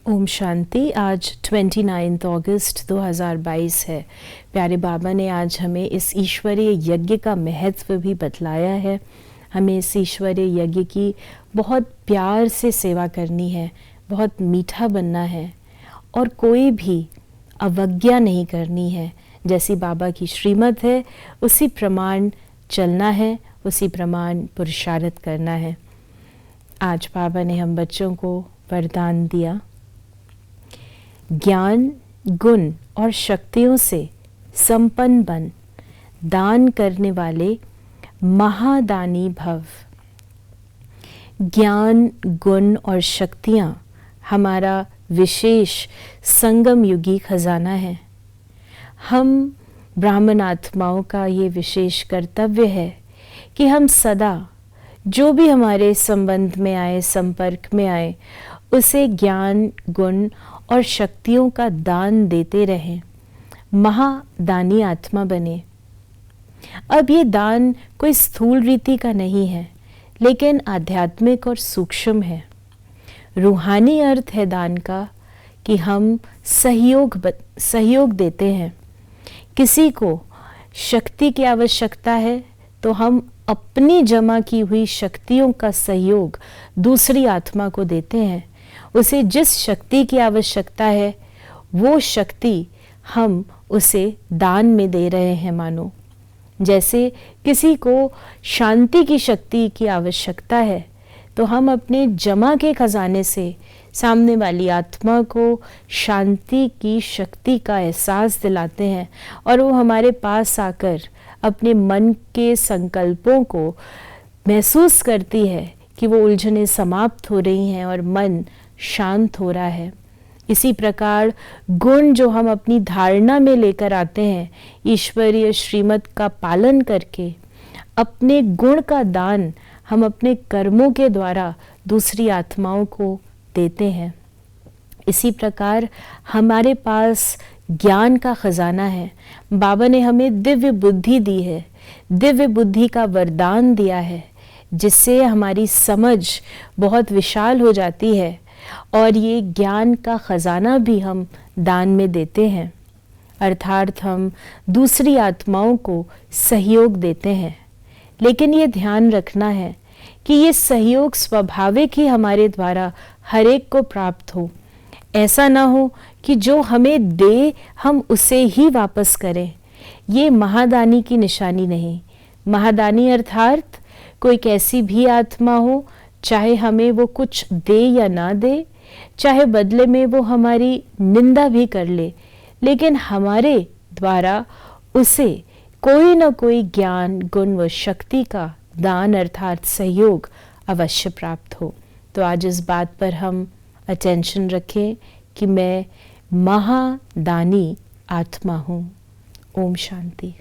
ओम शांति। आज 29 अगस्त 2022 है। प्यारे बाबा ने आज हमें इस ईश्वरीय यज्ञ का महत्व भी बतलाया है। हमें इस ईश्वरीय यज्ञ की बहुत प्यार से सेवा करनी है, बहुत मीठा बनना है और कोई भी अवज्ञा नहीं करनी है। जैसी बाबा की श्रीमत है उसी प्रमाण चलना है, उसी प्रमाण पुरुषार्थ करना है। आज बाबा ने हम बच्चों को वरदान दिया, ज्ञान, गुण और शक्तियों से संपन्न बन, दान करने वाले महादानी भव। ज्ञान, गुण और शक्तियाँ हमारा विशेष संगम युगी खजाना है। हम ब्राह्मण आत्माओं का ये विशेष कर्तव्य है कि हम सदा जो भी हमारे संबंध में आए, संपर्क में आए, उसे ज्ञान, गुण और शक्तियों का दान देते रहें, महादानी आत्मा बने। अब ये दान कोई स्थूल रीति का नहीं है, लेकिन आध्यात्मिक और सूक्ष्म है। रूहानी अर्थ है दान का कि हम सहयोग देते हैं। किसी को शक्ति की आवश्यकता है तो हम अपनी जमा की हुई शक्तियों का सहयोग दूसरी आत्मा को देते हैं। उसे जिस शक्ति की आवश्यकता है वो शक्ति हम उसे दान में दे रहे हैं। मानो जैसे किसी को शांति की शक्ति की आवश्यकता है तो हम अपने जमा के खजाने से सामने वाली आत्मा को शांति की शक्ति का एहसास दिलाते हैं और वो हमारे पास आकर अपने मन के संकल्पों को महसूस करती है कि वो उलझनें समाप्त हो रही हैं और मन शांत हो रहा है। इसी प्रकार गुण जो हम अपनी धारणा में लेकर आते हैं, ईश्वरीय श्रीमत का पालन करके अपने गुण का दान हम अपने कर्मों के द्वारा दूसरी आत्माओं को देते हैं। इसी प्रकार हमारे पास ज्ञान का खजाना है। बाबा ने हमें दिव्य बुद्धि दी है, दिव्य बुद्धि का वरदान दिया है, जिससे हमारी समझ बहुत विशाल हो जाती है और ये ज्ञान का खजाना भी हम दान में देते हैं। अर्थात हम दूसरी आत्माओं को सहयोग देते हैं। लेकिन ये ध्यान रखना है कि ये सहयोग स्वाभाविक ही हमारे द्वारा हर एक को प्राप्त हो। ऐसा ना हो कि जो हमें दे हम उसे ही वापस करें। ये महादानी की निशानी नहीं। महादानी अर्थात कोई कैसी भी आत्मा हो, चाहे हमें वो कुछ दे या ना दे, चाहे बदले में वो हमारी निंदा भी कर ले, लेकिन हमारे द्वारा उसे कोई ना कोई ज्ञान, गुण व शक्ति का दान अर्थात सहयोग अवश्य प्राप्त हो। तो आज इस बात पर हम अटेंशन रखें कि मैं महादानी आत्मा हूँ। ओम शांति।